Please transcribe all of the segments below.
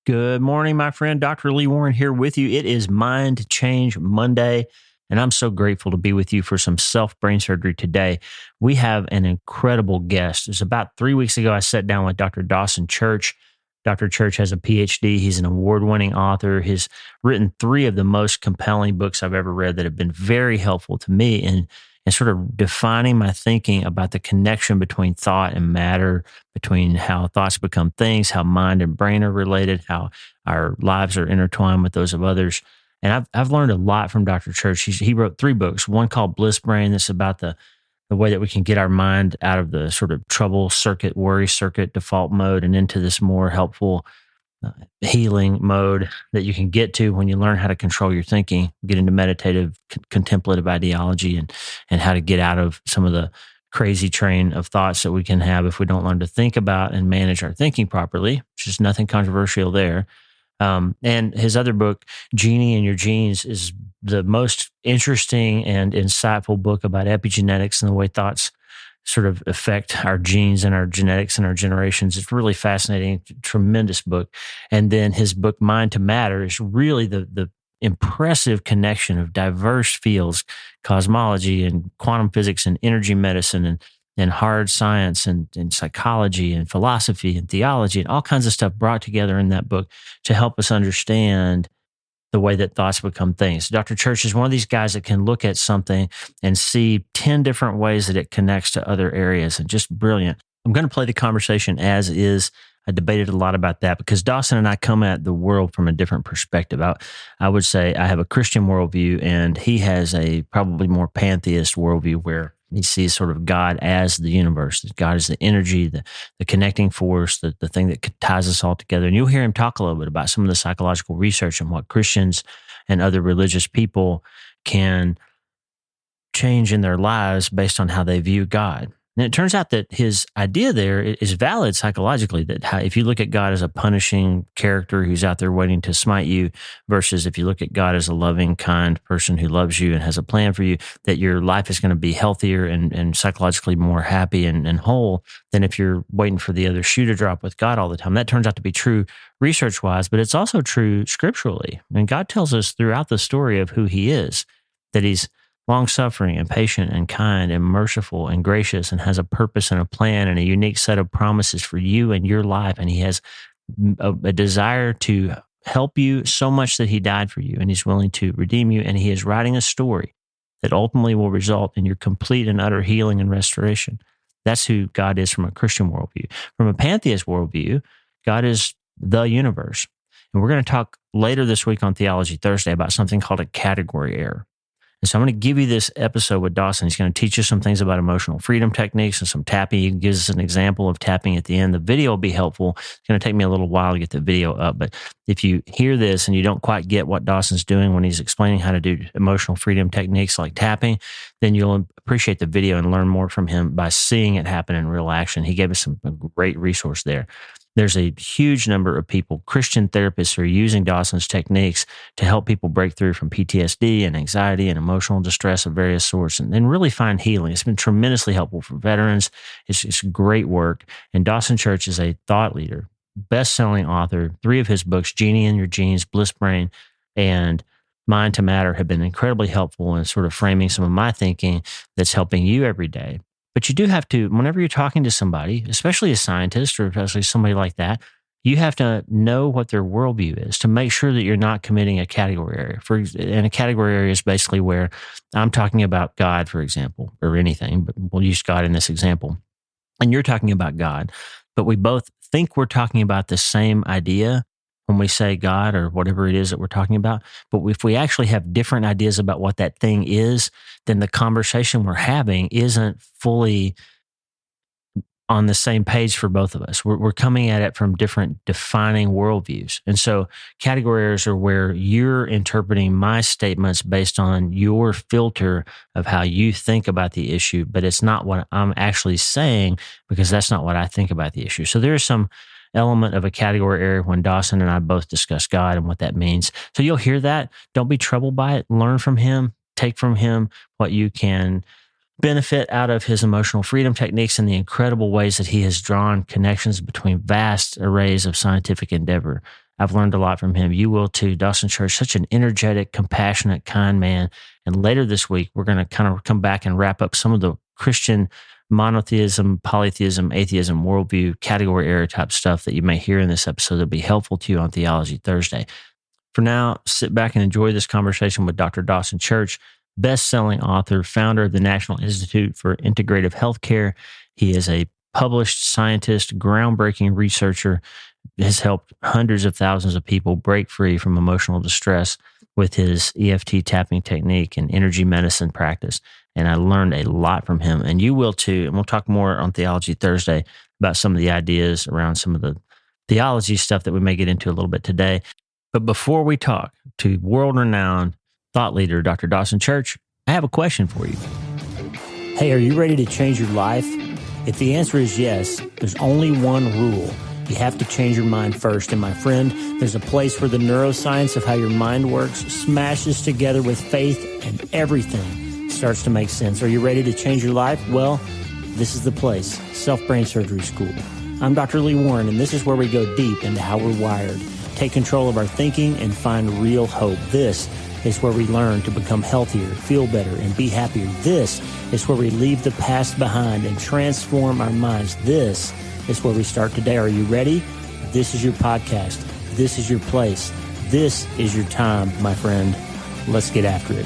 Good morning, my friend. Dr. Lee Warren here with you. It is Mind Change Monday, and I'm so grateful to be with you for some self-brain surgery today. We have an incredible guest. It's about 3 weeks ago, I sat down with Dr. Dawson Church. Dr. Church has a PhD. He's an award-winning author. He's written 3 of the most compelling books I've ever read that have been very helpful to me in sort of defining my thinking about the connection between thought and matter, between how thoughts become things, how mind and brain are related, how our lives are intertwined with those of others. And I've learned a lot from Dr. Church. He wrote 3 books, one called Bliss Brain, that's about the way that we can get our mind out of the sort of trouble circuit, worry circuit, default mode, and into this more helpful healing mode that you can get to when you learn how to control your thinking, get into meditative, contemplative ideology, and how to get out of some of the crazy train of thoughts that we can have if we don't learn to think about and manage our thinking properly, which is nothing controversial there. And his other book, Genie in Your Genes, is the most interesting and insightful book about epigenetics and the way thoughts sort of affect our genes and our genetics and our generations. It's really fascinating, tremendous book. And then his book, Mind to Matter, is really the impressive connection of diverse fields, cosmology and quantum physics and energy medicine and hard science and psychology and philosophy and theology and all kinds of stuff brought together in that book to help us understand the way that thoughts become things. Dr. Church is one of these guys that can look at something and see 10 different ways that it connects to other areas, and just brilliant. I'm going to play the conversation as is. I debated a lot about that because Dawson and I come at the world from a different perspective. I would say I have a Christian worldview, and he has a probably more pantheist worldview where he sees sort of God as the universe. That God is the energy, the connecting force, the thing that ties us all together. And you'll hear him talk a little bit about some of the psychological research and what Christians and other religious people can change in their lives based on how they view God. And it turns out that his idea there is valid psychologically, that if you look at God as a punishing character who's out there waiting to smite you, versus if you look at God as a loving, kind person who loves you and has a plan for you, that your life is going to be healthier and psychologically more happy and whole than if you're waiting for the other shoe to drop with God all the time. That turns out to be true research-wise, but it's also true scripturally. And God tells us throughout the story of who he is, that he's long-suffering and patient and kind and merciful and gracious, and has a purpose and a plan and a unique set of promises for you and your life. And he has a desire to help you so much that he died for you, and he's willing to redeem you. And he is writing a story that ultimately will result in your complete and utter healing and restoration. That's who God is from a Christian worldview. From a pantheist worldview, God is the universe. And we're going to talk later this week on Theology Thursday about something called a category error. And so I'm going to give you this episode with Dawson. He's going to teach you some things about emotional freedom techniques and some tapping. He gives us an example of tapping at the end. The video will be helpful. It's going to take me a little while to get the video up, but if you hear this and you don't quite get what Dawson's doing when he's explaining how to do emotional freedom techniques like tapping, then you'll appreciate the video and learn more from him by seeing it happen in real action. He gave us a great resource there. There's a huge number of people, Christian therapists, who are using Dawson's techniques to help people break through from PTSD and anxiety and emotional distress of various sorts and really find healing. It's been tremendously helpful for veterans. It's great work. And Dawson Church is a thought leader, best-selling author. 3 of his books, Genie in Your Genes, Bliss Brain, and Mind to Matter, have been incredibly helpful in sort of framing some of my thinking that's helping you every day. But you do have to, whenever you're talking to somebody, especially a scientist or especially somebody like that, you have to know what their worldview is to make sure that you're not committing a category area. And a category area is basically where I'm talking about God, for example, or anything, but we'll use God in this example. And you're talking about God, but we both think we're talking about the same idea when we say God or whatever it is that we're talking about. But if we actually have different ideas about what that thing is, then the conversation we're having isn't fully on the same page for both of us. We're coming at it from different defining worldviews. And so category errors are where you're interpreting my statements based on your filter of how you think about the issue, but it's not what I'm actually saying because that's not what I think about the issue. So there's some element of a category error when Dawson and I both discuss God and what that means. So you'll hear that. Don't be troubled by it. Learn from him. Take from him what you can benefit out of his emotional freedom techniques and the incredible ways that he has drawn connections between vast arrays of scientific endeavor. I've learned a lot from him. You will too. Dawson Church, such an energetic, compassionate, kind man. And later this week, we're going to kind of come back and wrap up some of the Christian monotheism, polytheism, atheism, worldview, category area type stuff that you may hear in this episode that'll be helpful to you on Theology Thursday. For now, sit back and enjoy this conversation with Dr. Dawson Church, best-selling author, founder of the National Institute for Integrative Healthcare. He is a published scientist, groundbreaking researcher, has helped hundreds of thousands of people break free from emotional distress with his EFT tapping technique and energy medicine practice. And I learned a lot from him, and you will too. And we'll talk more on Theology Thursday about some of the ideas around some of the theology stuff that we may get into a little bit today. But before we talk to world-renowned thought leader, Dr. Dawson Church, I have a question for you. Hey, are you ready to change your life? If the answer is yes, there's only one rule. You have to change your mind first. And my friend, there's a place where the neuroscience of how your mind works smashes together with faith, and everything starts to make sense. Are you ready to change your life? Well, this is the place, Self Brain Surgery School. I'm Dr. Lee Warren, and this is where we go deep into how we're wired, take control of our thinking, and find real hope. This is where we learn to become healthier, feel better, and be happier. This is where we leave the past behind and transform our minds. This is where we start today. Are you ready? This is your podcast. This is your place. This is your time, my friend. Let's get after it.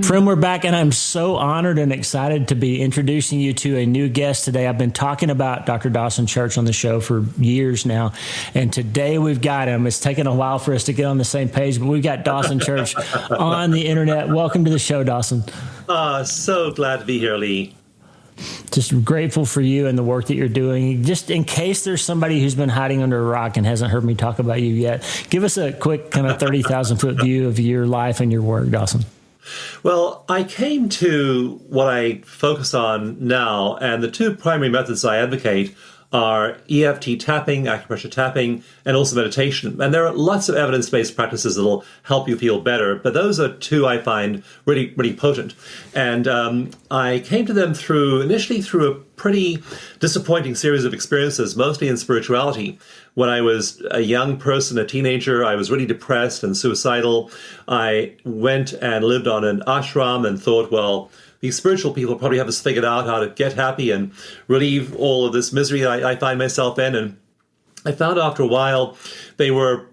Friend, we're back, and I'm so honored and excited to be introducing you to a new guest today. I've been talking about Dr. Dawson Church on the show for years now, and today we've got him. It's taken a while for us to get on the same page, but we've got Dawson Church on the internet. Welcome to the show, Dawson. So glad to be here, Lee. Just grateful for you and the work that you're doing. Just in case there's somebody who's been hiding under a rock and hasn't heard me talk about you yet, give us a quick kind of 30,000-foot view of your life and your work, Dawson. Well, I came to what I focus on now, and the two primary methods I advocate are EFT tapping, acupressure tapping, and also meditation. And there are lots of evidence-based practices that will help you feel better, but those are two I find really, really potent. And I came to them initially through a pretty disappointing series of experiences, mostly in spirituality. When I was a young person, a teenager, I was really depressed and suicidal. I went and lived on an ashram and thought, well, these spiritual people probably have us figured out how to get happy and relieve all of this misery I find myself in. And I found after a while they were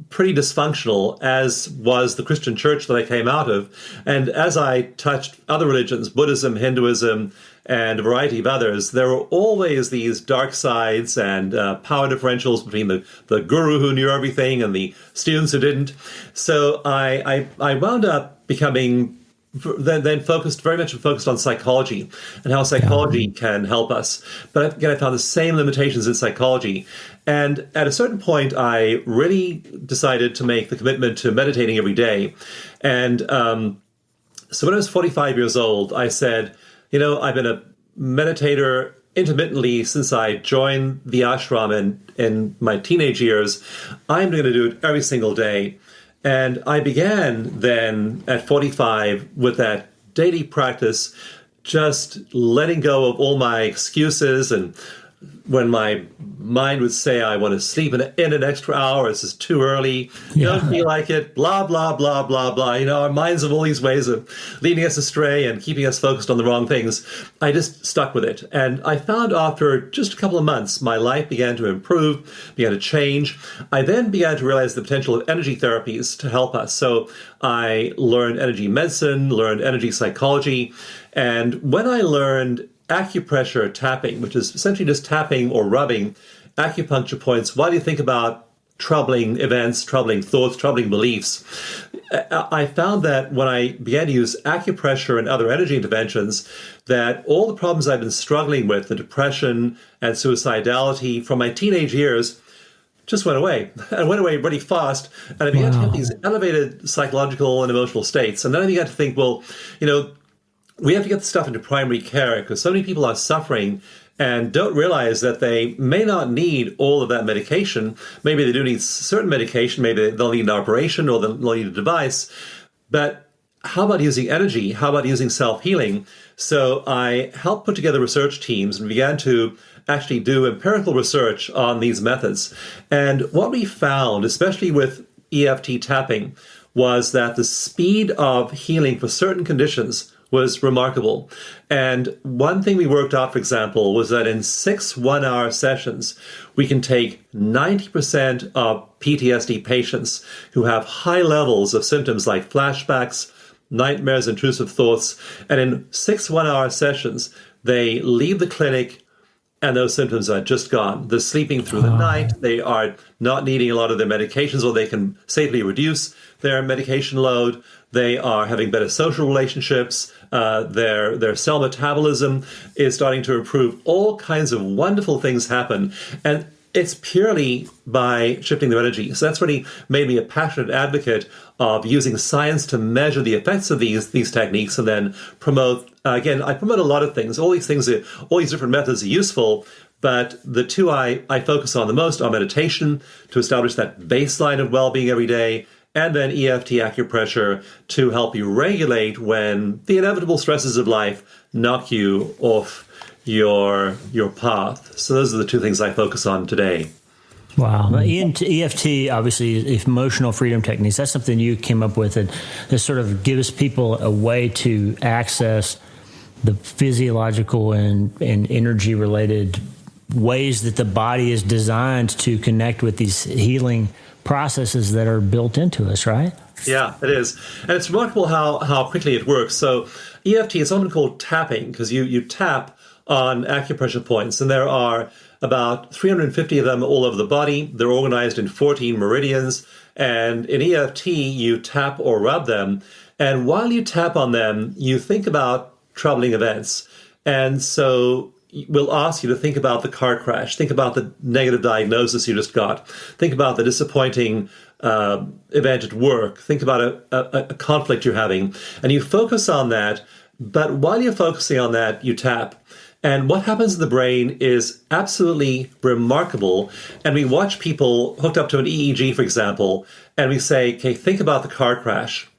pretty dysfunctional, as was the Christian church that I came out of. And as I touched other religions, Buddhism, Hinduism, and a variety of others, there were always these dark sides and power differentials between the guru who knew everything and the students who didn't. So I wound up becoming then very much focused on psychology and how psychology can help us. But again, I found the same limitations in psychology. And at a certain point, I really decided to make the commitment to meditating every day. And so when I was 45 years old, I said, I've been a meditator intermittently since I joined the ashram in my teenage years. I'm going to do it every single day. And I began then at 45 with that daily practice, just letting go of all my excuses. And when my mind would say, I want to sleep in an extra hour, this is too early, don't feel like it, blah, blah, blah, blah, blah. Our minds have all these ways of leading us astray and keeping us focused on the wrong things. I just stuck with it. And I found after just a couple of months, my life began to improve, began to change. I then began to realize the potential of energy therapies to help us. So I learned energy medicine, learned energy psychology. And when I learned acupressure tapping, which is essentially just tapping or rubbing acupuncture points while you think about troubling events, troubling thoughts, troubling beliefs, I found that when I began to use acupressure and other energy interventions, that all the problems I've been struggling with, the depression and suicidality from my teenage years, just went away, and went away really fast. And I began to have these elevated psychological and emotional states. And then I began to think, well, we have to get the stuff into primary care because so many people are suffering and don't realize that they may not need all of that medication. Maybe they do need certain medication. Maybe they'll need an operation or they'll need a device. But how about using energy? How about using self-healing? So I helped put together research teams and began to actually do empirical research on these methods. And what we found, especially with EFT tapping, was that the speed of healing for certain conditions was remarkable. And one thing we worked out, for example, was that in 6 one-hour sessions, we can take 90% of PTSD patients who have high levels of symptoms like flashbacks, nightmares, intrusive thoughts, and in 6 one-hour sessions, they leave the clinic and those symptoms are just gone. They're sleeping through the night. They are not needing a lot of their medications, or they can safely reduce their medication load. They are having better social relationships. Their cell metabolism is starting to improve. All kinds of wonderful things happen. And it's purely by shifting their energy. So that's really made me a passionate advocate of using science to measure the effects of these techniques, and then promote. Again, I promote a lot of things. All these different methods are useful, but the two I focus on the most are meditation to establish that baseline of well-being every day, and then EFT acupressure to help you regulate when the inevitable stresses of life knock you off your path. So those are the two things I focus on today. Wow. EFT, obviously, emotional freedom techniques, that's something you came up with, and that sort of gives people a way to access the physiological and energy-related ways that the body is designed to connect with these healing processes that are built into us, right? Yeah, it is. And it's remarkable how quickly it works. So EFT is something called tapping, because you tap on acupressure points, and there are about 350 of them all over the body. They're organized in 14 meridians, and in EFT, you tap or rub them, and while you tap on them, you think about troubling events. And so we'll ask you to think about the car crash, think about the negative diagnosis you just got, think about the disappointing event at work, think about a conflict you're having, and you focus on that. But while you're focusing on that, you tap. And what happens in the brain is absolutely remarkable. And we watch people hooked up to an EEG, for example, and we say, okay, think about the car crash.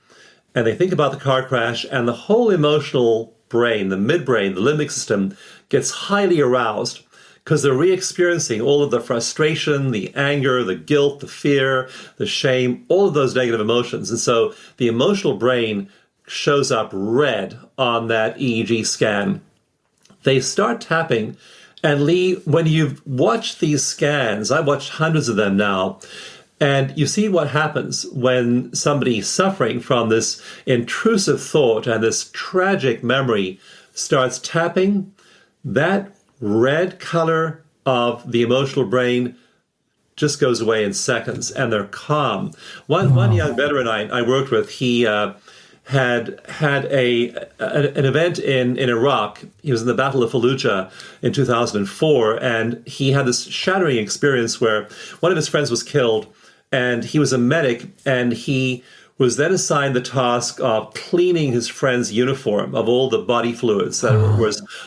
And they think about the car crash, and the whole emotional brain, the midbrain, the limbic system, gets highly aroused because they're re-experiencing all of the frustration, the anger, the guilt, the fear, the shame, all of those negative emotions. And so the emotional brain shows up red on that EEG scan. They start tapping, and Lee, when you've watched these scans, I've watched hundreds of them now, and you see what happens when somebody suffering from this intrusive thought and this tragic memory starts tapping. That red color of the emotional brain just goes away in seconds, and they're calm. One young veteran I worked with, he had an event in Iraq. He was in the Battle of Fallujah in 2004, and he had this shattering experience where one of his friends was killed, and he was a medic, and he was then assigned the task of cleaning his friend's uniform of all the body fluids that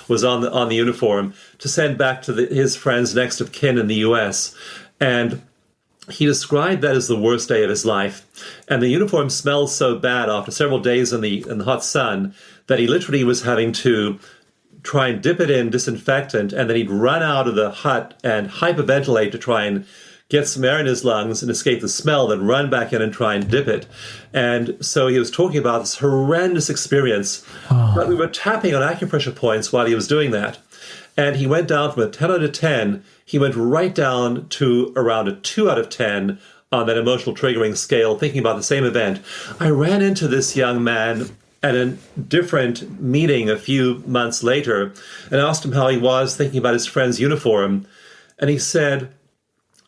was on the uniform to send back to his friend's next of kin in the U.S. And he described that as the worst day of his life. And the uniform smelled so bad after several days in the hot sun that he literally was having to try and dip it in disinfectant, and then he'd run out of the hut and hyperventilate to try and get some air in his lungs and escape the smell, then run back in and try and dip it. And so he was talking about this horrendous experience. But we were tapping on acupressure points while he was doing that. And he went down from a 10 out of 10, he went right down to around a 2 out of 10 on that emotional triggering scale, thinking about the same event. I ran into this young man at a different meeting a few months later and asked him how he was, thinking about his friend's uniform. And he said,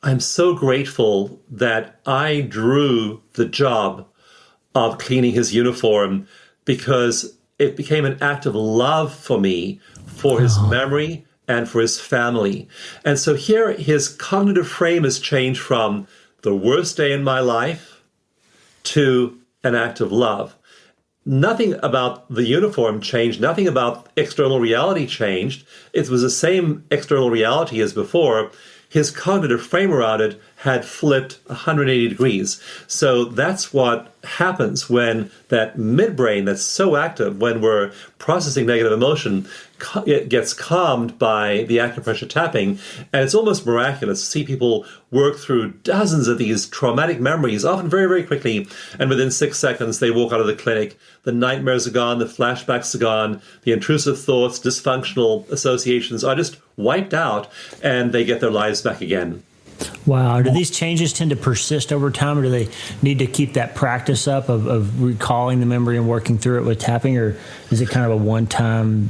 I'm so grateful that I drew the job of cleaning his uniform, because it became an act of love for me, for his memory and for his family. And so here his cognitive frame has changed from the worst day in my life to an act of love. Nothing about the uniform changed. Nothing about external reality changed. It was the same external reality as before. His cognitive frame around it had flipped 180 degrees. So that's what happens when that midbrain that's so active when we're processing negative emotion, it gets calmed by the acupressure tapping. And it's almost miraculous to see people work through dozens of these traumatic memories, often very, very quickly. And within 6 seconds, they walk out of the clinic. The nightmares are gone, the flashbacks are gone, the intrusive thoughts, dysfunctional associations are just wiped out, and they get their lives back again. Wow. Do these changes tend to persist over time, or do they need to keep that practice up of recalling the memory and working through it with tapping, or is it kind of a one-time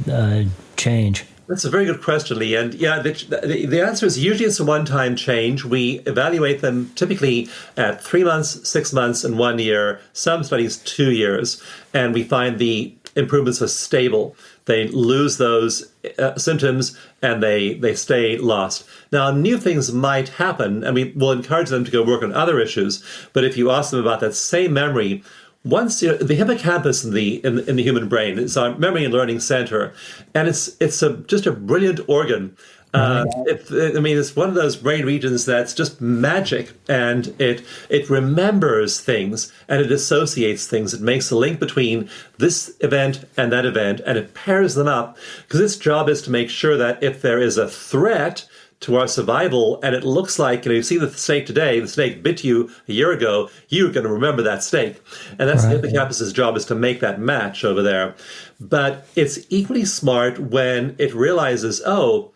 change? That's a very good question, Lee. And yeah, the answer is usually it's a one-time change. We evaluate them typically at 3 months, 6 months, and 1 year. Some studies 2 years. And we find the improvements are stable. They lose those symptoms and they stay lost. Now, new things might happen, and we will encourage them to go work on other issues. But if you ask them about that same memory, once the hippocampus in the human brain is our memory and learning center, and it's just a brilliant organ. It's one of those brain regions that's just magic, and it remembers things and it associates things. It makes a link between this event, and it pairs them up, because its job is to make sure that if there is a threat to our survival, and it looks like, you see the snake today, the snake bit you a year ago, you're going to remember that snake. And that's the hippocampus's job, is to make that match over there. But it's equally smart when it realizes, oh,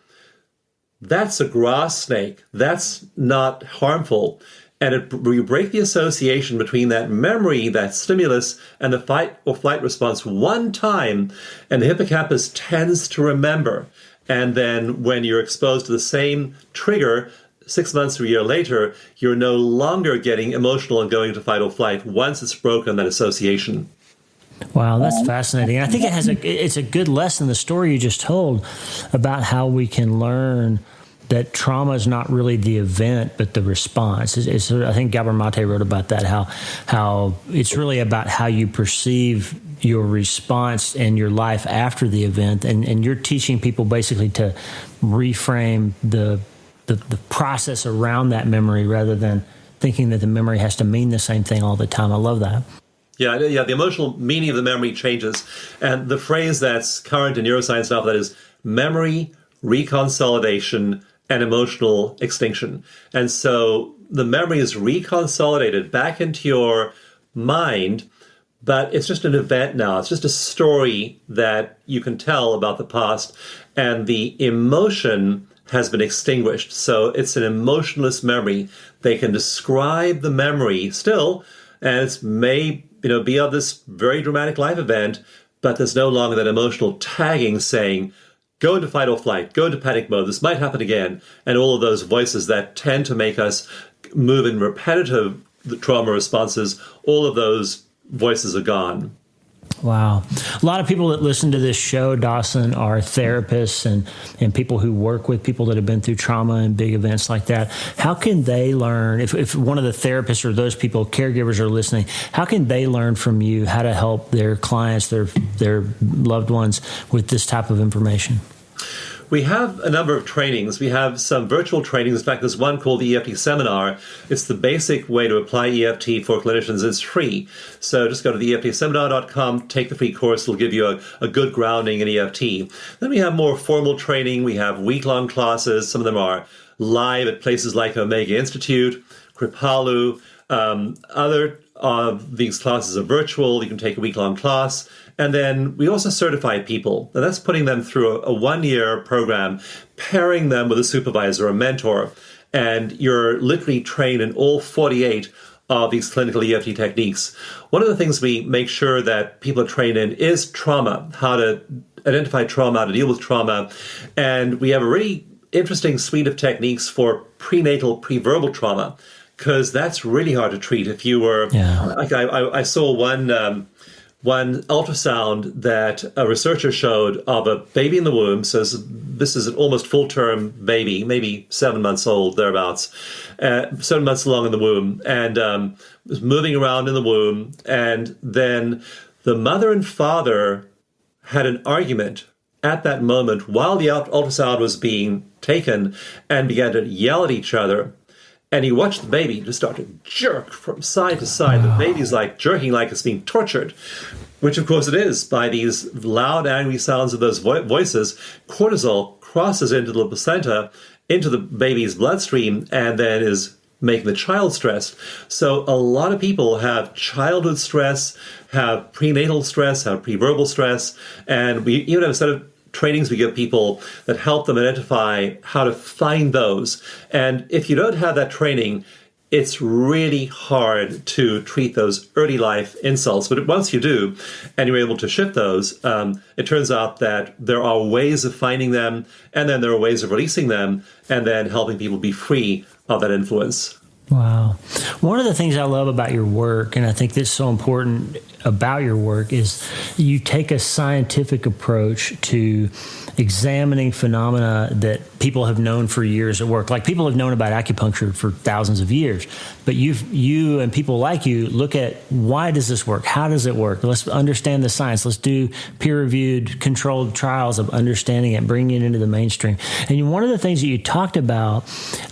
that's a grass snake. That's not harmful. And we break the association between that memory, that stimulus, and the fight or flight response one time, and the hippocampus tends to remember. And then when you're exposed to the same trigger 6 months or a year later, you're no longer getting emotional and going into fight or flight once it's broken that association. Wow, that's fascinating. I think it's a good lesson, the story you just told, about how we can learn that trauma is not really the event, but the response. I think Gabor Mate wrote about that, how it's really about how you perceive your response and your life after the event. And you're teaching people basically to reframe the process around that memory, rather than thinking that the memory has to mean the same thing all the time. I love that. Yeah, the emotional meaning of the memory changes. And the phrase that's current in neuroscience now, that is memory reconsolidation and emotional extinction. And so the memory is reconsolidated back into your mind, but it's just an event now. It's just a story that you can tell about the past, and the emotion has been extinguished. So it's an emotionless memory. They can describe the memory still, and it may be of this very dramatic life event, but there's no longer that emotional tagging saying, go into fight or flight, go into panic mode, this might happen again. And all of those voices that tend to make us move in repetitive trauma responses, all of those voices are gone. Wow. A lot of people that listen to this show, Dawson, are therapists and people who work with people that have been through trauma and big events like that. How can they learn, if one of the therapists or those people, caregivers, are listening, how can they learn from you how to help their clients, their loved ones with this type of information? We have a number of trainings. We have some virtual trainings. In fact, there's one called the EFT Seminar. It's the basic way to apply EFT for clinicians. It's free. So just go to the EFTseminar.com, take the free course. It'll give you a good grounding in EFT. Then we have more formal training. We have week-long classes. Some of them are live at places like Omega Institute, Kripalu. Other of these classes are virtual. You can take a week-long class. And then we also certify people. And that's putting them through a 1-year program, pairing them with a supervisor, a mentor. And you're literally trained in all 48 of these clinical EFT techniques. One of the things we make sure that people are trained in is trauma, how to identify trauma, how to deal with trauma. And we have a really interesting suite of techniques for prenatal, pre-verbal trauma, because that's really hard to treat. If you were, I saw one ultrasound that a researcher showed of a baby in the womb. So this is an almost full-term baby, maybe 7 months old, thereabouts, 7 months along in the womb, and was moving around in the womb. And then the mother and father had an argument at that moment while the ultrasound was being taken, and began to yell at each other. and you watch the baby just start to jerk from side to side. The baby's like jerking like it's being tortured, which of course it is by these loud, angry sounds of those voices. Cortisol crosses into the placenta, into the baby's bloodstream, and then is making the child stressed. So a lot of people have childhood stress, have prenatal stress, have preverbal stress, and we even have a set of trainings we give people that help them identify how to find those. And if you don't have that training, it's really hard to treat those early life insults. But once you do, and you're able to shift those, it turns out that there are ways of finding them, and then there are ways of releasing them, and then helping people be free of that influence. Wow. One of the things I love about your work, and I think that's so important about your work, is you take a scientific approach to examining phenomena that people have known for years at work. Like people have known about acupuncture for thousands of years, but you and people like you look at, why does this work? How does it work? Let's understand the science. Let's do peer-reviewed, controlled trials of understanding it, bringing it into the mainstream. And one of the things that you talked about,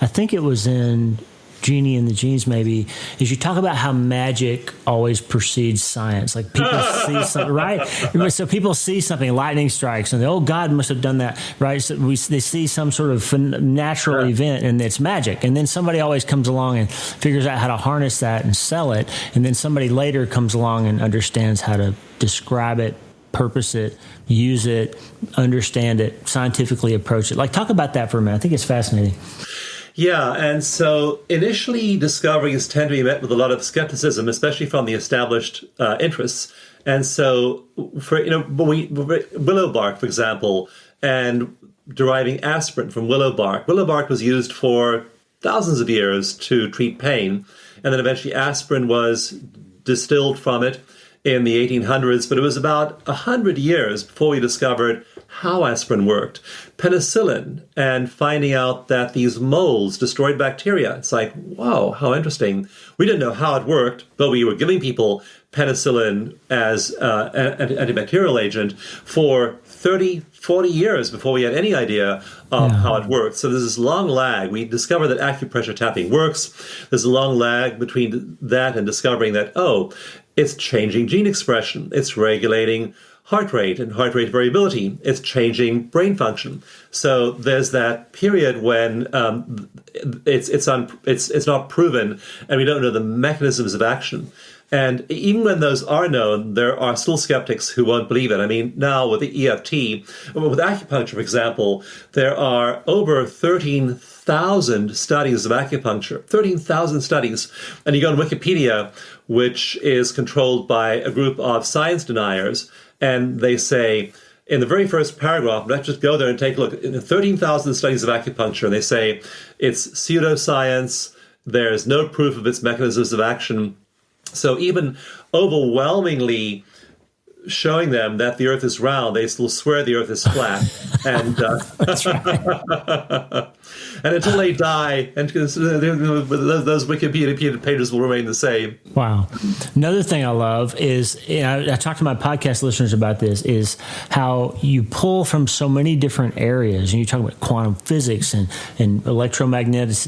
I think it was in Genie and the Genes maybe, is you talk about how magic always precedes science. Like people see something, right? So people see something, lightning strikes, and they, oh, God must have done that, right? So they see some sort of natural event, and it's magic. And then somebody always comes along and figures out how to harness that and sell it. And then somebody later comes along and understands how to describe it, purpose it, use it, understand it, scientifically approach it. Like, talk about that for a minute. I think it's fascinating. Yeah, and so initially discoveries tend to be met with a lot of skepticism, especially from the established interests. And so, for willow bark, for example, and deriving aspirin from willow bark. Willow bark was used for thousands of years to treat pain, and then eventually aspirin was distilled from it in the 1800s, but it was about 100 years before we discovered how aspirin worked. Penicillin, and finding out that these molds destroyed bacteria. It's like, wow, how interesting. We didn't know how it worked, but we were giving people penicillin as an antibacterial agent for 30, 40 years before we had any idea of how it worked. So there's this long lag. We discovered that acupressure tapping works. There's a long lag between that and discovering that, oh, it's changing gene expression. It's regulating heart rate and heart rate variability. It's changing brain function. So there's that period when it's not proven, and we don't know the mechanisms of action. And even when those are known, there are still skeptics who won't believe it. I mean, now with the EFT, with acupuncture, for example, there are over 13,000 studies of acupuncture, 13,000 studies. And you go on Wikipedia, which is controlled by a group of science deniers, and they say, in the very first paragraph, let's just go there and take a look, in 13,000 studies of acupuncture, and they say it's pseudoscience, there's no proof of its mechanisms of action. So even overwhelmingly showing them that the earth is round, they still swear the earth is flat. And That's right. and until they die, and those Wikipedia pages will remain the same. Wow. Another thing I love is, I talk to my podcast listeners about this, is how you pull from so many different areas. And you talk about quantum physics and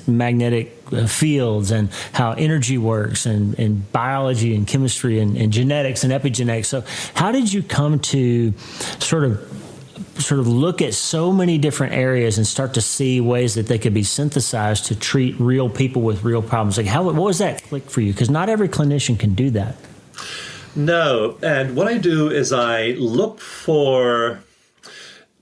magnetic fields, and how energy works, and biology and chemistry and genetics and epigenetics. So how did you come to sort of look at so many different areas and start to see ways that they could be synthesized to treat real people with real problems? Like, what was that click for you? Because not every clinician can do that. No. And what I do is I look for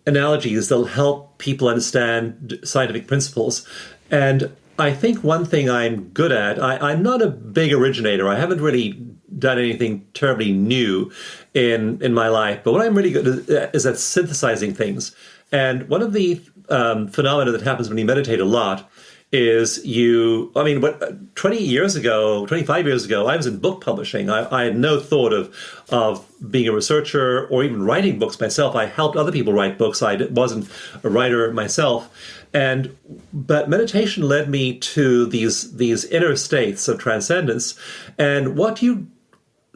analogies that'll help people understand scientific principles. And I think one thing I'm good at, I'm not a big originator. I haven't really done anything terribly new in my life. But what I'm really good at is at synthesizing things. And one of the phenomena that happens when you meditate a lot is 25 years ago, I was in book publishing. I had no thought of being a researcher or even writing books myself. I helped other people write books. I wasn't a writer myself. But meditation led me to these inner states of transcendence. And what you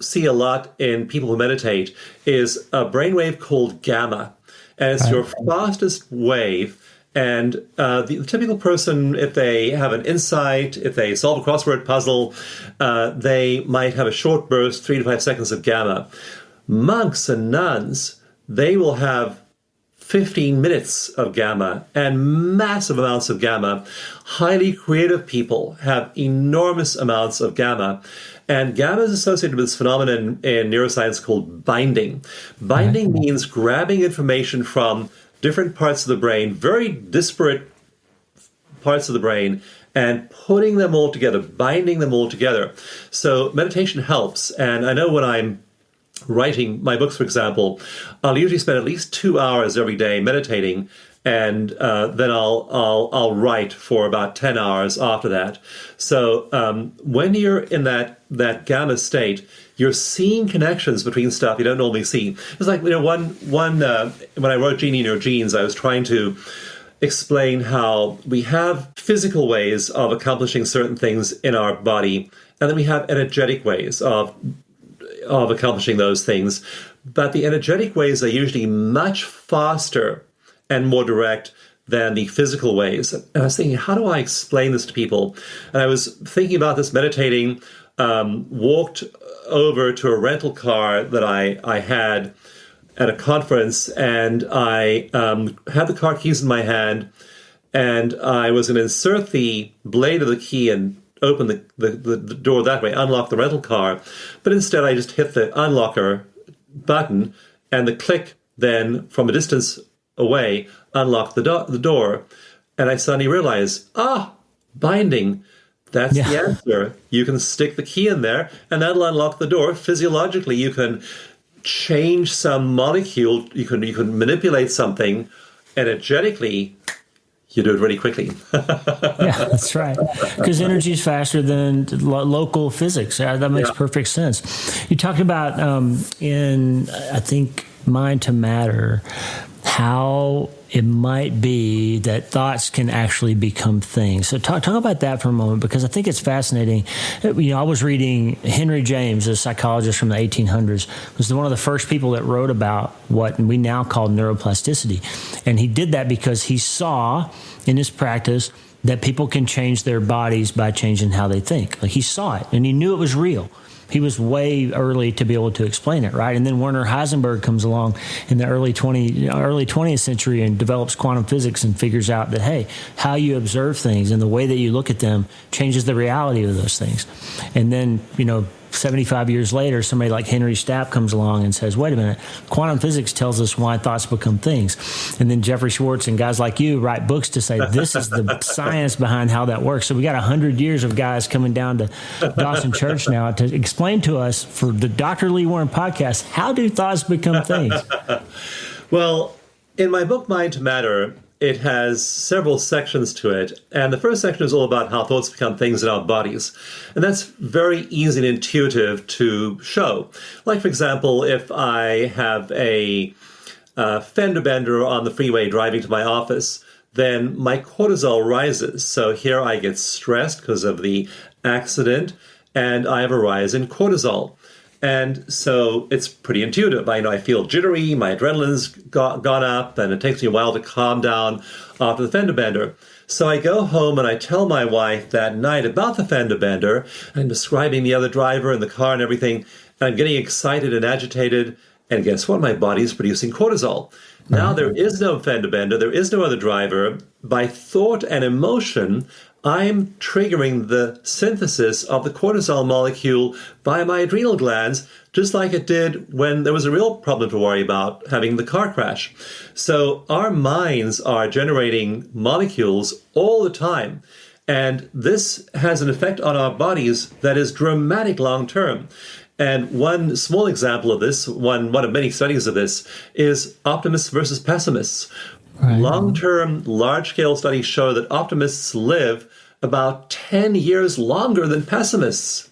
see a lot in people who meditate is a brainwave called gamma. And it's your fastest wave. And the typical person, if they have an insight, if they solve a crossword puzzle, they might have a short burst, 3 to 5 seconds of gamma. Monks and nuns, they will have 15 minutes of gamma and massive amounts of gamma. Highly creative people have enormous amounts of gamma. And gamma is associated with this phenomenon in neuroscience called binding. Binding means grabbing information from different parts of the brain, very disparate parts of the brain, and putting them all together, binding them all together. So meditation helps. And I know when I'm writing my books, for example, I'll usually spend at least 2 hours every day meditating, and then I'll write for about 10 hours after that. So when you're in that gamma state, you're seeing connections between stuff you don't normally see. It's like, one when I wrote Genie in Your Genes, I was trying to explain how we have physical ways of accomplishing certain things in our body, and then we have energetic ways of accomplishing those things. But the energetic ways are usually much faster and more direct than the physical ways. And I was thinking, how do I explain this to people? And I was thinking about this, meditating, walked over to a rental car that I had at a conference, and I had the car keys in my hand, and I was going to insert the blade of the key and open the door that way, unlock the rental car. But instead, I just hit the unlocker button, and the click then, from a distance away, unlocked the door. And I suddenly realized, binding. That's the answer. You can stick the key in there, and that'll unlock the door. Physiologically, you can change some molecule. You can manipulate something energetically. You do it really quickly. Yeah, that's right. Because energy is faster than local physics. That makes perfect sense. You talked about in, I think, Mind to Matter, how it might be that thoughts can actually become things. So talk about that for a moment, because I think it's fascinating. I was reading Henry James, a psychologist from the 1800s, was one of the first people that wrote about what we now call neuroplasticity. And he did that because he saw in his practice that people can change their bodies by changing how they think. Like, he saw it and he knew it was real. He was way early to be able to explain it, right? And then Werner Heisenberg comes along in the early 20th century and develops quantum physics and figures out that, hey, how you observe things and the way that you look at them changes the reality of those things. And then, 75 years later, somebody like Henry Stapp comes along and says, wait a minute, quantum physics tells us why thoughts become things. And then Jeffrey Schwartz and guys like you write books to say this is the science behind how that works. So we got 100 years of guys coming down to Dawson Church now to explain to us, for the Dr. Lee Warren podcast, how do thoughts become things? Well, in my book, Mind to Matter, it has several sections to it. And the first section is all about how thoughts become things in our bodies. And that's very easy and intuitive to show. Like, for example, if I have a fender bender on the freeway driving to my office, then my cortisol rises. So here I get stressed because of the accident, and I have a rise in cortisol. And so it's pretty intuitive. I feel jittery, my adrenaline's gone up, and it takes me a while to calm down after the fender bender. So I go home and I tell my wife that night about the fender bender. I'm describing the other driver and the car and everything. And I'm getting excited and agitated. And guess what? My body's producing cortisol. Now there is no fender bender. There is no other driver. By thought and emotion, I'm triggering the synthesis of the cortisol molecule by my adrenal glands, just like it did when there was a real problem to worry about, having the car crash. So our minds are generating molecules all the time. And this has an effect on our bodies that is dramatic long term. And one small example of this, one of many studies of this, is optimists versus pessimists. Right. Long-term, large-scale studies show that optimists live about 10 years longer than pessimists.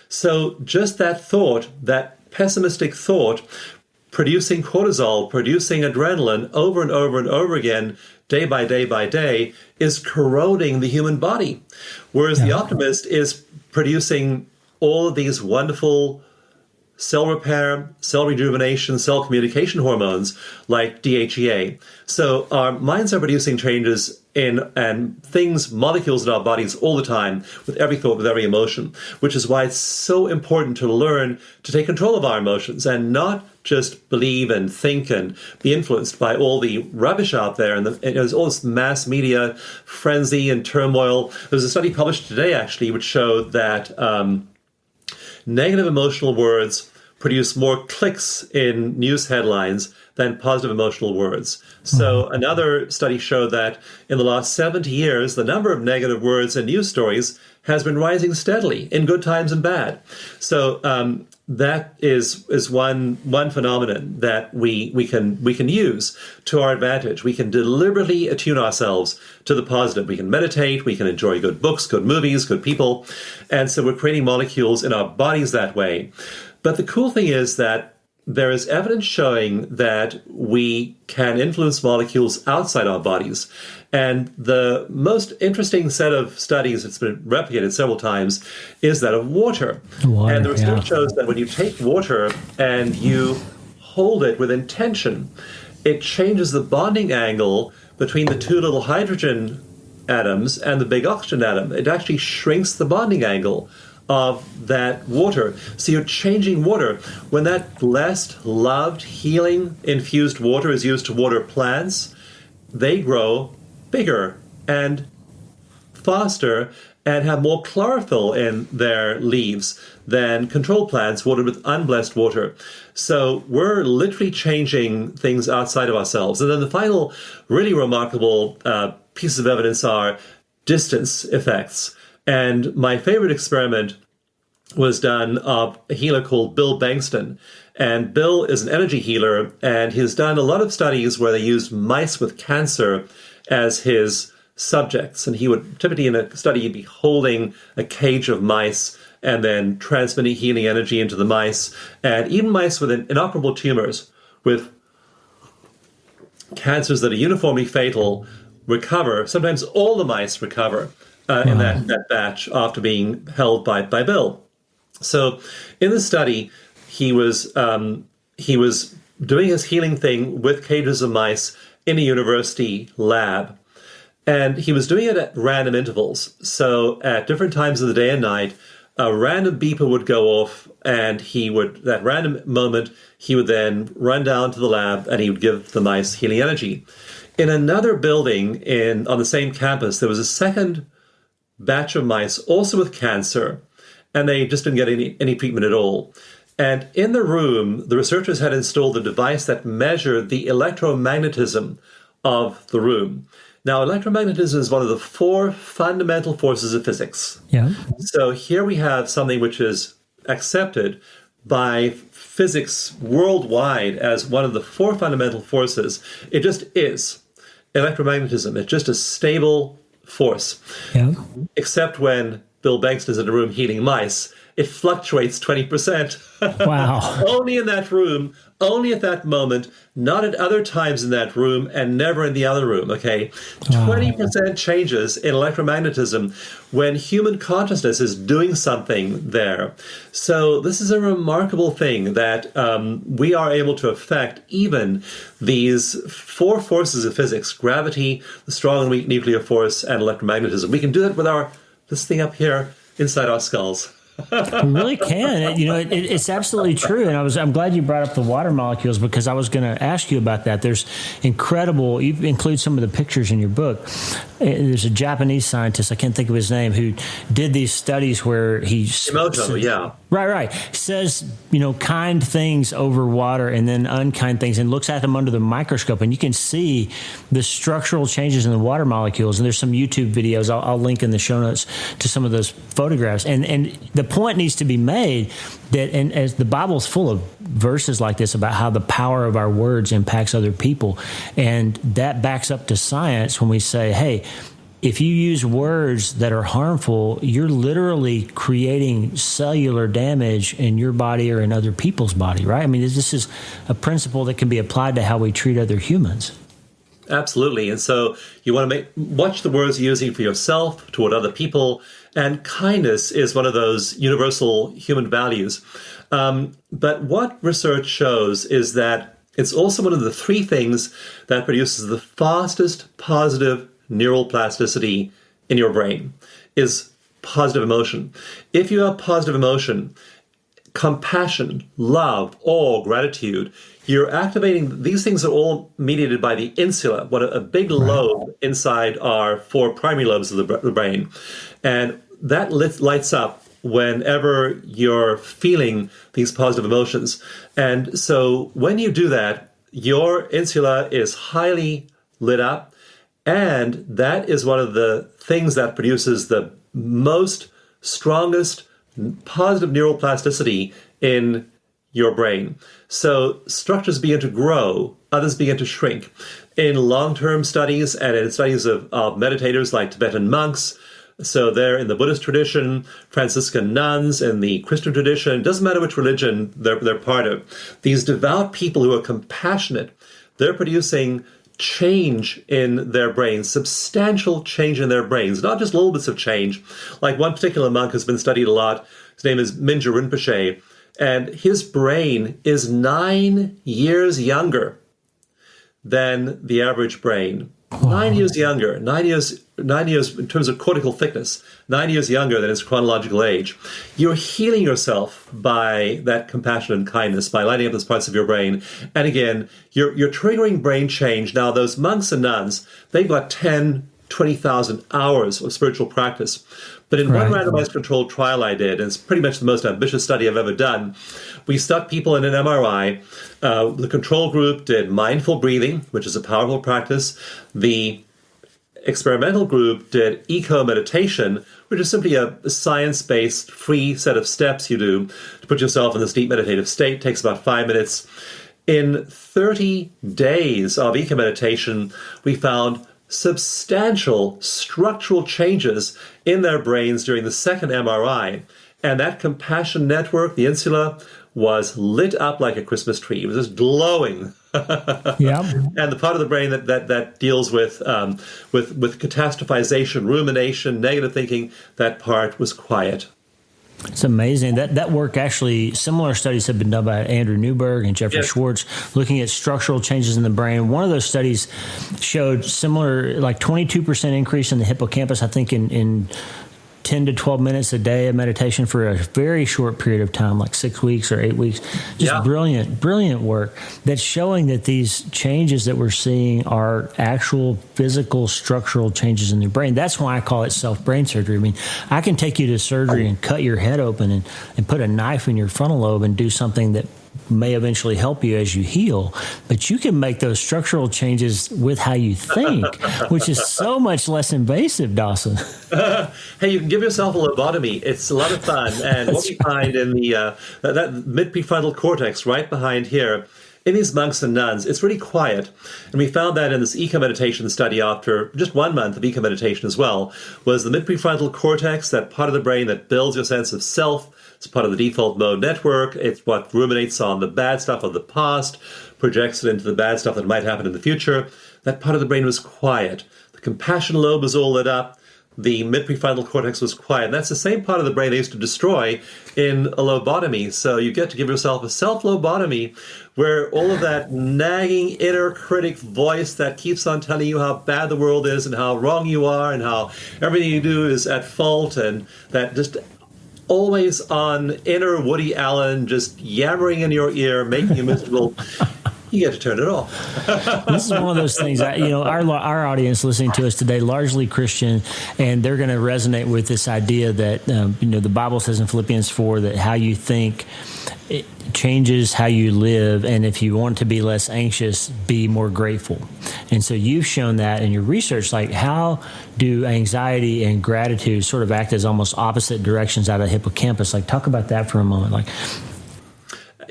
So just that thought, that pessimistic thought, producing cortisol, producing adrenaline over and over and over again, day by day by day, is corroding the human body. Whereas the optimist is producing all of these wonderful cell repair, cell rejuvenation, cell communication hormones like DHEA. So our minds are producing changes in and things, molecules in our bodies all the time, with every thought, with every emotion, which is why it's so important to learn to take control of our emotions and not just believe and think and be influenced by all the rubbish out there. And there's all this mass media frenzy and turmoil. There's a study published today, actually, which showed that negative emotional words produce more clicks in news headlines than positive emotional words. So another study showed that in the last 70 years, the number of negative words in news stories has been rising steadily in good times and bad. So that is one phenomenon that we can use to our advantage. We can deliberately attune ourselves to the positive. We can meditate, we can enjoy good books, good movies, good people. And so we're creating molecules in our bodies that way. But the cool thing is that there is evidence showing that we can influence molecules outside our bodies. And the most interesting set of studies that's been replicated several times is that of water. And the research shows that when you take water and you hold it with intention, it changes the bonding angle between the two little hydrogen atoms and the big oxygen atom. It actually shrinks the bonding angle of that water. So you're changing water. When that blessed, loved, healing, infused water is used to water plants, they grow bigger and faster and have more chlorophyll in their leaves than control plants watered with unblessed water. So we're literally changing things outside of ourselves. And then the final really remarkable pieces of evidence are distance effects. And my favorite experiment was done of a healer called Bill Bankston. And Bill is an energy healer, and he's done a lot of studies where they used mice with cancer as his subjects. And he would typically in a study, he'd be holding a cage of mice and then transmitting healing energy into the mice. And even mice with inoperable tumors, with cancers that are uniformly fatal, recover. Sometimes all the mice recover in that batch after being held by Bill. So in the study, he was doing his healing thing with cages of mice in a university lab. And he was doing it at random intervals. So at different times of the day and night, a random beeper would go off, and that random moment, he would then run down to the lab and he would give the mice healing energy. In another building on the same campus, there was a second batch of mice, also with cancer, and they just didn't get any treatment at all. And in the room, the researchers had installed a device that measured the electromagnetism of the room. Now, electromagnetism is one of the four fundamental forces of physics. Yeah. So here we have something which is accepted by physics worldwide as one of the four fundamental forces. It just is. Electromagnetism. It's just a stable force. Yeah. Except when Bill Bankston is in a room healing mice, it fluctuates 20%. Wow. Only in that room, only at that moment, not at other times in that room, and never in the other room, okay? 20% changes in electromagnetism when human consciousness is doing something there. So this is a remarkable thing that we are able to affect even these four forces of physics: gravity, the strong and weak nuclear force, and electromagnetism. We can do that with this thing up here inside our skulls. We really can. It's absolutely true. And I'm glad you brought up the water molecules, because I was going to ask you about that. There's incredible, you include some of the pictures in your book. There's a Japanese scientist, I can't think of his name, who did these studies where he... Emoto, yeah. Right. Says, kind things over water and then unkind things, and looks at them under the microscope, and you can see the structural changes in the water molecules. And there's some YouTube videos I'll link in the show notes to some of those photographs. And the point needs to be made that, and as the Bible's full of verses like this about how the power of our words impacts other people, and that backs up to science when we say, hey, if you use words that are harmful, you're literally creating cellular damage in your body or in other people's body, right? I mean, this is a principle that can be applied to how we treat other humans. Absolutely. And so you want to watch the words you're using for yourself, toward other people. And kindness is one of those universal human values. But what research shows is that it's also one of the three things that produces the fastest positive neural plasticity in your brain is positive emotion. If you have positive emotion, compassion, love, awe, gratitude, you're activating, these things are all mediated by the insula, what a big lobe inside our four primary lobes of the brain. And that lights up whenever you're feeling these positive emotions. And so when you do that, your insula is highly lit up, and that is one of the things that produces the most strongest positive neural plasticity in your brain. So structures begin to grow, others begin to shrink. In long-term studies and in studies of meditators like Tibetan monks, so they're in the Buddhist tradition, Franciscan nuns in the Christian tradition, it doesn't matter which religion they're part of. These devout people who are compassionate, they're producing change in their brains, substantial change in their brains, not just little bits of change. Like one particular monk has been studied a lot. His name is Mingyur Rinpoche, and his brain is 9 years younger than the average brain. 9 years younger, 9 years in terms of cortical thickness, 9 years younger than his chronological age. You're healing yourself by that compassion and kindness, by lighting up those parts of your brain. And again, you're triggering brain change. Now, those monks and nuns, they've got 10, 20,000 hours of spiritual practice. But in one randomized controlled trial I did, and it's pretty much the most ambitious study I've ever done, we stuck people in an MRI. The control group did mindful breathing, which is a powerful practice. The experimental group did eco-meditation, which is simply a science-based, free set of steps you do to put yourself in this deep meditative state. It takes about 5 minutes. In 30 days of eco-meditation, we found substantial structural changes in their brains during the second MRI. And that compassion network, the insula, was lit up like a Christmas tree. It was just glowing. Yeah. And the part of the brain that deals with catastrophization, rumination, negative thinking, that part was quiet. It's amazing. That work actually, similar studies have been done by Andrew Newberg and Jeffrey Schwartz, looking at structural changes in the brain. One of those studies showed similar, like 22% increase in the hippocampus, I think in 10 to 12 minutes a day of meditation for a very short period of time, like 6 weeks or 8 weeks. Just brilliant work that's showing that these changes that we're seeing are actual physical structural changes in the brain. That's why I call it self-brain surgery. I mean, I can take you to surgery and cut your head open and put a knife in your frontal lobe and do something that may eventually help you as you heal, but you can make those structural changes with how you think, which is so much less invasive, Dawson. Hey, you can give yourself a lobotomy. It's a lot of fun. And what we find in the that mid-prefrontal cortex right behind here, in these monks and nuns, it's really quiet. And we found that in this eco-meditation study after just 1 month of eco-meditation as well, was the mid-prefrontal cortex, that part of the brain that builds your sense of self. It's part of the default mode network. It's what ruminates on the bad stuff of the past, projects it into the bad stuff that might happen in the future. That part of the brain was quiet. The compassion lobe was all lit up. The mid-prefrontal cortex was quiet. And that's the same part of the brain they used to destroy in a lobotomy. So you get to give yourself a self-lobotomy where all of that nagging inner critic voice that keeps on telling you how bad the world is and how wrong you are and how everything you do is at fault, and that just always on inner Woody Allen just yammering in your ear, making you miserable. You get to turn it off. This is one of those things that, our audience listening to us today, largely Christian, and they're going to resonate with this idea that, the Bible says in Philippians 4 that how you think it changes how you live. And if you want to be less anxious, be more grateful. And so you've shown that in your research, like how do anxiety and gratitude sort of act as almost opposite directions out of the hippocampus? Like, talk about that for a moment. Like,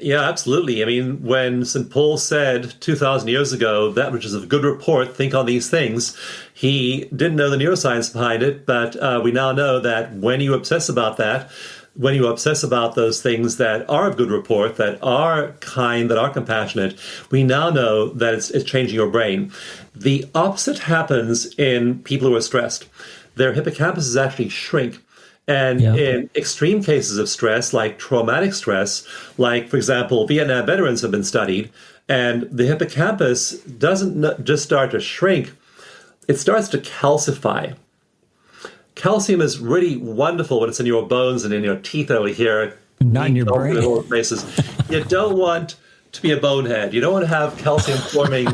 yeah, absolutely. I mean, when St. Paul said 2,000 years ago, that which is of good report, think on these things, he didn't know the neuroscience behind it, but we now know that when you obsess about that, when you obsess about those things that are of good report, that are kind, that are compassionate, we now know that it's changing your brain. The opposite happens in people who are stressed. Their hippocampuses actually shrink. And in extreme cases of stress, like traumatic stress, like, for example, Vietnam veterans have been studied, and the hippocampus doesn't just start to shrink, it starts to calcify. Calcium is really wonderful when it's in your bones and in your teeth over here. Not in your brain. In all places. You don't want to be a bonehead. You don't want to have calcium forming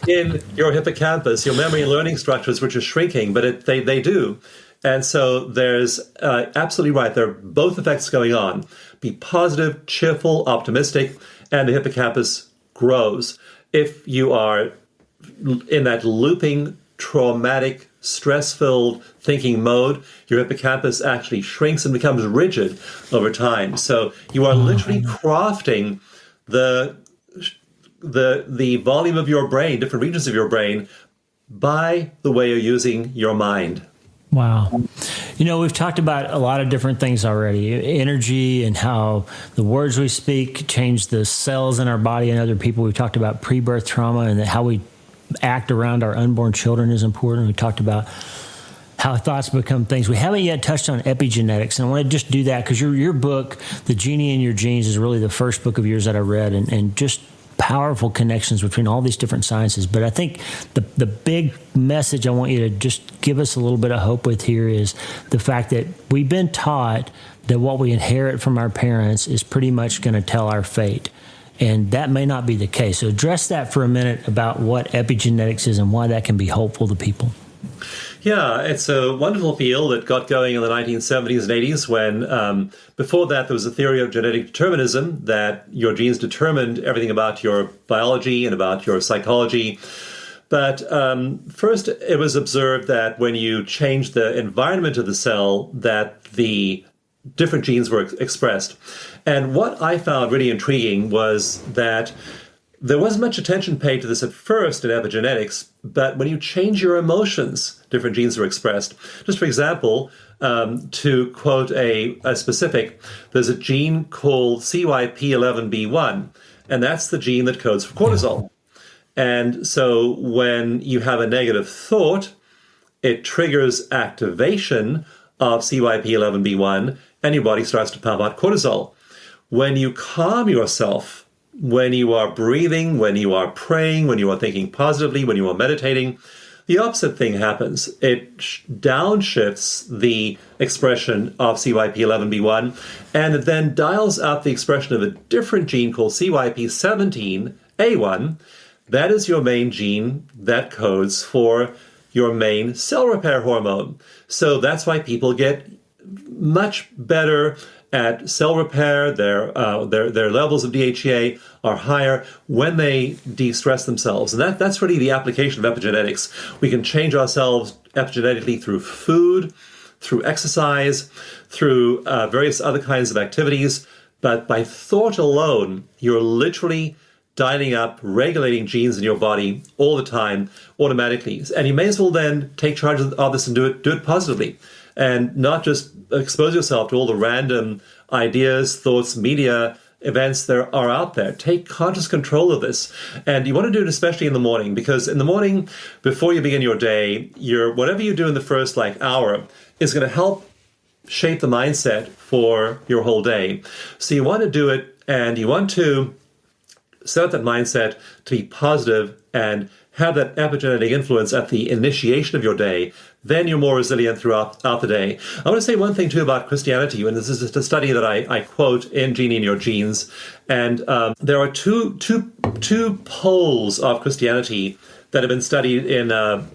in your hippocampus, your memory and learning structures, which are shrinking, but they do. And so there's absolutely right. There are both effects going on. Be positive, cheerful, optimistic, and the hippocampus grows. If you are in that looping, traumatic, stress-filled thinking mode, your hippocampus actually shrinks and becomes rigid over time. So you are literally crafting the volume of your brain, different regions of your brain, by the way you're using your mind. Wow. We've talked about a lot of different things already, energy and how the words we speak change the cells in our body and other people. We've talked about pre-birth trauma and how we act around our unborn children is important. We talked about how thoughts become things. We haven't yet touched on epigenetics, and I want to just do that because your book, The Genie in Your Genes, is really the first book of yours that I read, and just powerful connections between all these different sciences. But I think the big message I want you to just give us a little bit of hope with here is the fact that we've been taught that what we inherit from our parents is pretty much going to tell our fate. And that may not be the case. So address that for a minute about what epigenetics is and why that can be hopeful to people. Yeah, it's a wonderful field that got going in the 1970s and 80s when, before that, there was a theory of genetic determinism, that your genes determined everything about your biology and about your psychology. But first, it was observed that when you change the environment of the cell, that the different genes were expressed. And what I found really intriguing was that there wasn't much attention paid to this at first in epigenetics, but when you change your emotions, different genes are expressed. Just for example, to quote a specific, there's a gene called CYP11B1, and that's the gene that codes for cortisol. And so when you have a negative thought, it triggers activation of CYP11B1, and your body starts to pump out cortisol. When you calm yourself, when you are breathing, when you are praying, when you are thinking positively, when you are meditating, the opposite thing happens. It downshifts the expression of CYP11B1, and it then dials up the expression of a different gene called CYP17A1. That is your main gene that codes for your main cell repair hormone. So that's why people get much better at cell repair. Their levels of DHEA are higher when they de-stress themselves. And that's really the application of epigenetics. We can change ourselves epigenetically through food, through exercise, through various other kinds of activities. But by thought alone, you're literally dialing up, regulating genes in your body all the time, automatically. And you may as well then take charge of this and do it positively, and not just expose yourself to all the random ideas, thoughts, media events that are out there. Take conscious control of this. And you want to do it especially in the morning, because in the morning, before you begin your day, whatever you do in the first hour is going to help shape the mindset for your whole day. So you want to do it, and you want to set up that mindset to be positive and have that epigenetic influence at the initiation of your day. Then you're more resilient throughout the day. I want to say one thing, too, about Christianity, and this is a study that I quote in Genie in Your Genes. And there are two poles of Christianity that have been studied in a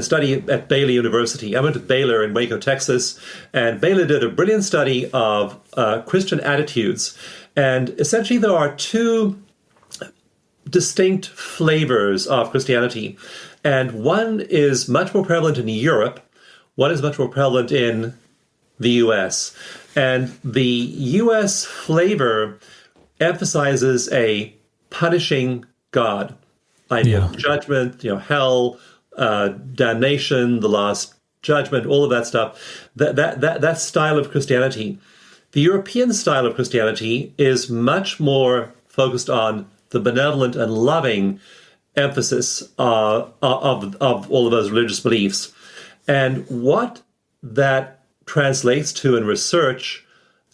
study at Baylor University. I went to Baylor in Waco, Texas, and Baylor did a brilliant study of Christian attitudes. And essentially there are two distinct flavors of Christianity. And one is much more prevalent in Europe. One is much more prevalent in the U.S. And the U.S. flavor emphasizes a punishing God. Idea of judgment, hell, damnation, the last judgment, all of that stuff. That style of Christianity. The European style of Christianity is much more focused on the benevolent and loving emphasis of all of those religious beliefs. And what that translates to in research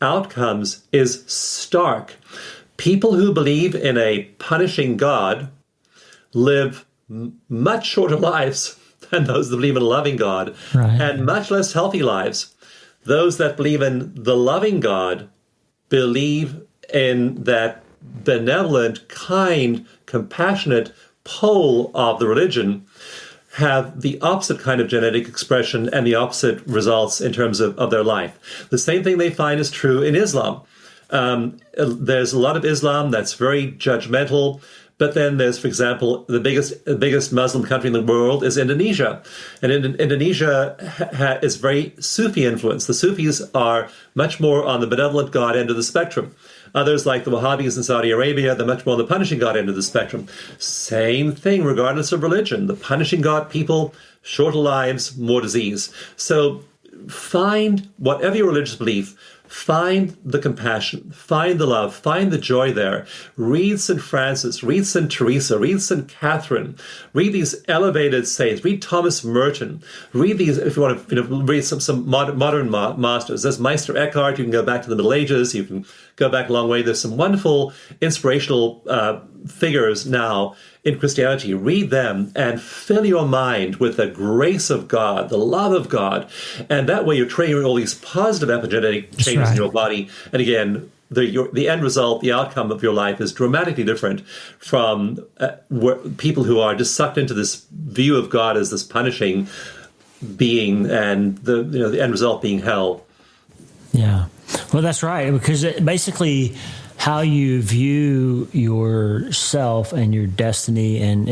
outcomes is stark. People who believe in a punishing God live much shorter lives than those that believe in a loving God, right, and much less healthy lives. Those that believe in the loving God believe in that benevolent, kind, compassionate pole of the religion, have the opposite kind of genetic expression and the opposite results in terms of their life. The same thing they find is true in Islam. There's a lot of Islam that's very judgmental, but then there's, for example, the biggest Muslim country in the world is Indonesia. And Indonesia is very Sufi influenced. The Sufis are much more on the benevolent God end of the spectrum. Others, like the Wahhabis in Saudi Arabia, they're much more on the punishing God end of the spectrum. Same thing, regardless of religion. The punishing God people, shorter lives, more disease. So find whatever your religious belief, find the compassion, find the love, find the joy there. Read St. Francis, read St. Teresa, read St. Catherine, read these elevated saints, read Thomas Merton, read these, if you want to read some modern masters. There's Meister Eckhart, you can go back to the Middle Ages, you can go back a long way. There's some wonderful inspirational figures now in Christianity. Read them and fill your mind with the grace of God, the love of God. And that way you're triggering all these positive epigenetic changes in your body. And again, the end result, the outcome of your life is dramatically different from people who are just sucked into this view of God as this punishing being, and the end result being hell. Yeah. Well, that's right, because basically how you view yourself and your destiny, and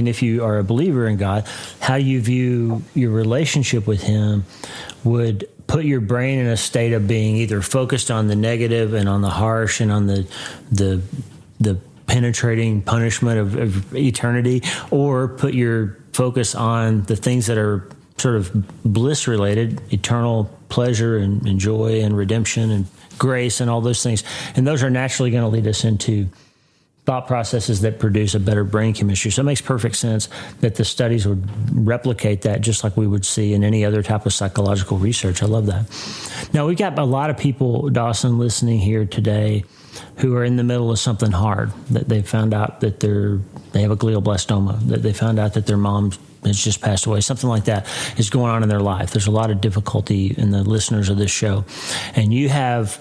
if you are a believer in God, how you view your relationship with Him would put your brain in a state of being either focused on the negative and on the harsh and on the penetrating punishment of eternity, or put your focus on the things that are sort of bliss related, eternal pleasure and joy and redemption and grace and all those things. And those are naturally going to lead us into thought processes that produce a better brain chemistry. So it makes perfect sense that the studies would replicate that, just like we would see in any other type of psychological research. I love that. Now, we got a lot of people, Dawson, listening here today who are in the middle of something hard, that they found out that they have a glioblastoma, that they found out that their mom has just passed away. Something like that is going on in their life. There's a lot of difficulty in the listeners of this show. And you have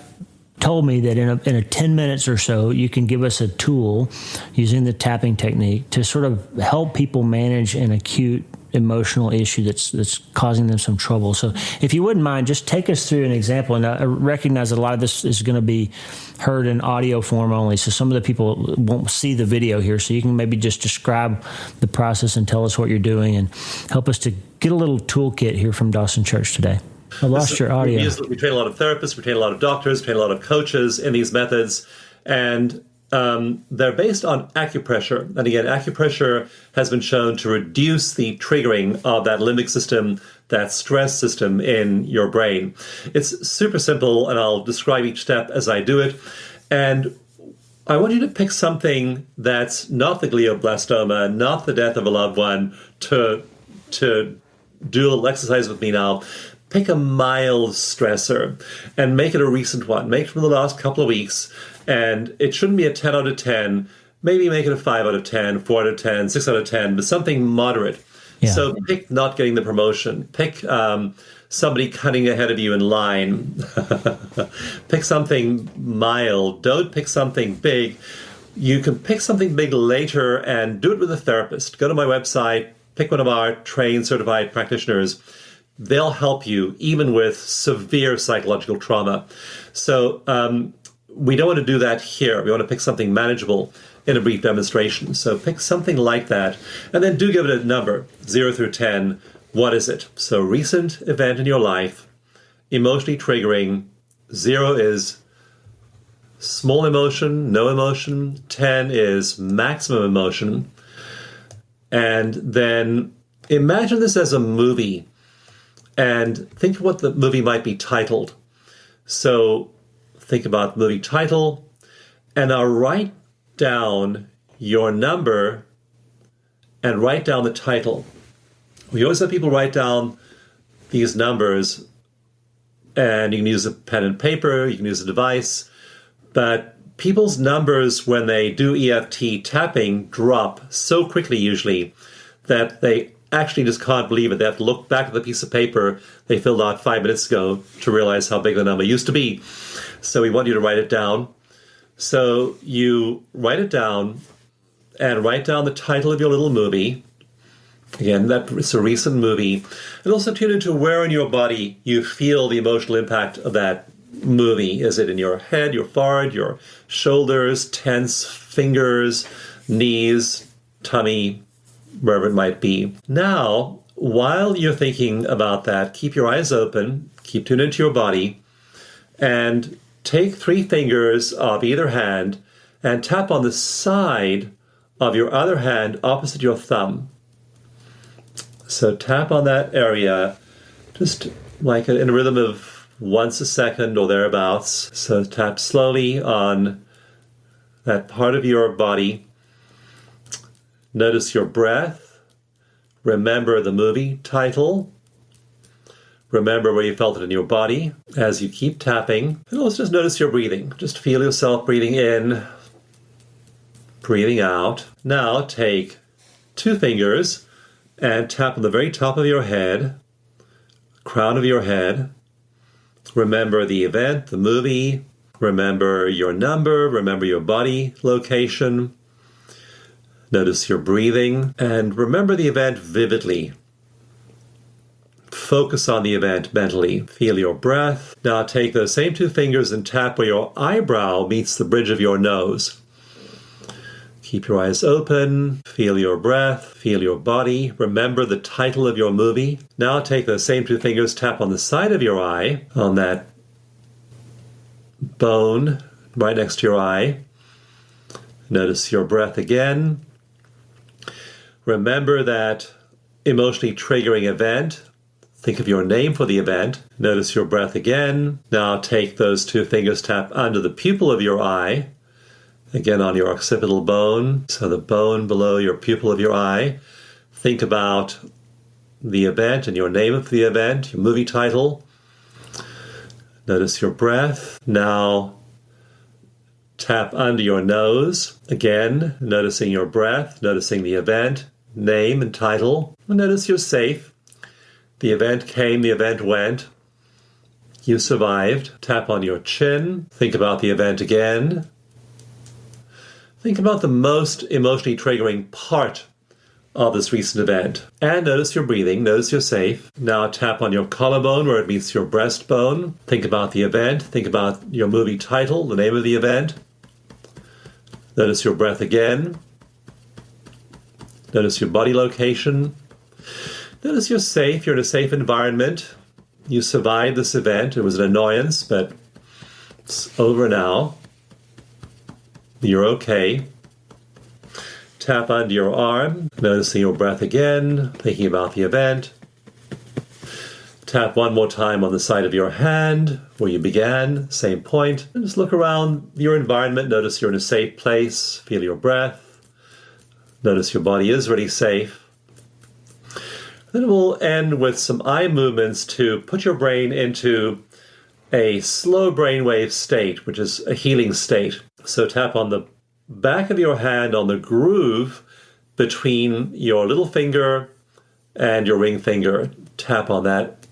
told me that in a 10 minutes or so, you can give us a tool using the tapping technique to sort of help people manage an acute emotional issue that's causing them some trouble. So if you wouldn't mind, just take us through an example. And I recognize that a lot of this is going to be heard in audio form only, so some of the people won't see the video here. So you can maybe just describe the process and tell us what you're doing and help us to get a little toolkit here from Dawson Church today. I lost your audio. We train a lot of therapists, we train a lot of doctors, we train a lot of coaches in these methods, and they're based on acupressure. And again, acupressure has been shown to reduce the triggering of that limbic system, that stress system in your brain. It's super simple, and I'll describe each step as I do it. And I want you to pick something that's not the glioblastoma, not the death of a loved one, to do a little exercise with me now. Pick a mild stressor and make it a recent one. Make it from the last couple of weeks. And it shouldn't be a 10 out of 10. Maybe make it a 5 out of 10, 4 out of 10, 6 out of 10, but something moderate. Yeah. So pick not getting the promotion. Pick somebody cutting ahead of you in line. Pick something mild. Don't pick something big. You can pick something big later and do it with a therapist. Go to my website, pick one of our trained, certified practitioners. They'll help you even with severe psychological trauma. So we don't want to do that here. We want to pick something manageable in a brief demonstration. So pick something like that, and then do give it a number, 0 through 10. What is it? So recent event in your life, emotionally triggering. 0 is small emotion, no emotion. 10 is maximum emotion. And then imagine this as a movie, and think of what the movie might be titled. So think about the movie title, and now write down your number and write down the title. We always have people write down these numbers, and you can use a pen and paper, you can use a device, but people's numbers when they do EFT tapping drop so quickly usually that they actually just can't believe it. They have to look back at the piece of paper they filled out 5 minutes ago to realize how big the number used to be. So we want you to write it down. So you write it down and write down the title of your little movie. Again, it's a recent movie. And also tune into where in your body you feel the emotional impact of that movie. Is it in your head, your forehead, your shoulders, tense fingers, knees, tummy, wherever it might be. Now, while you're thinking about that, keep your eyes open, keep tuned into your body, and take 3 fingers of either hand and tap on the side of your other hand opposite your thumb. So tap on that area, just like in a rhythm of once a second or thereabouts. So tap slowly on that part of your body. Notice your breath. Remember the movie title. Remember where you felt it in your body as you keep tapping. And also just notice your breathing. Just feel yourself breathing in, breathing out. Now take 2 fingers and tap on the very top of your head, crown of your head. Remember the event, the movie. Remember your number. Remember your body location. Notice your breathing. And remember the event vividly. Focus on the event mentally. Feel your breath. Now take those same 2 fingers and tap where your eyebrow meets the bridge of your nose. Keep your eyes open, feel your breath, feel your body. Remember the title of your movie. Now take those same 2 fingers, tap on the side of your eye, on that bone right next to your eye. Notice your breath again. Remember that emotionally triggering event. Think of your name for the event. Notice your breath again. Now take those 2 fingers, tap under the pupil of your eye. Again, on your occipital bone, so the bone below your pupil of your eye. Think about the event and your name of the event, your movie title. Notice your breath. Now, tap under your nose. Again, noticing your breath, noticing the event, name and title. Notice you're safe. The event came, the event went. You survived. Tap on your chin. Think about the event again. Think about the most emotionally triggering part of this recent event. And notice your breathing. Notice you're safe. Now tap on your collarbone where it meets your breastbone. Think about the event. Think about your movie title, the name of the event. Notice your breath again. Notice your body location. Notice you're safe. You're in a safe environment. You survived this event. It was an annoyance, but it's over now. You're okay. Tap under your arm, noticing your breath again, thinking about the event. Tap one more time on the side of your hand where you began, same point. And just look around your environment, notice you're in a safe place, feel your breath. Notice your body is really safe. Then we'll end with some eye movements to put your brain into a slow brainwave state, which is a healing state. So tap on the back of your hand on the groove between your little finger and your ring finger. Tap on that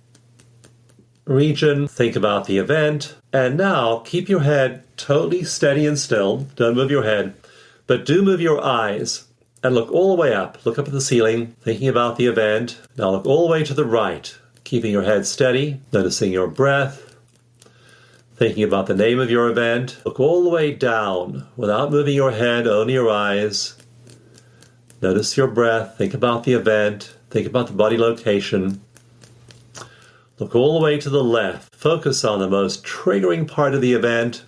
region. Think about the event. And now keep your head totally steady and still. Don't move your head, but do move your eyes and look all the way up. Look up at the ceiling, thinking about the event. Now look all the way to the right, keeping your head steady, noticing your breath. Thinking about the name of your event. Look all the way down without moving your head, only your eyes. Notice your breath. Think about the event. Think about the body location. Look all the way to the left. Focus on the most triggering part of the event.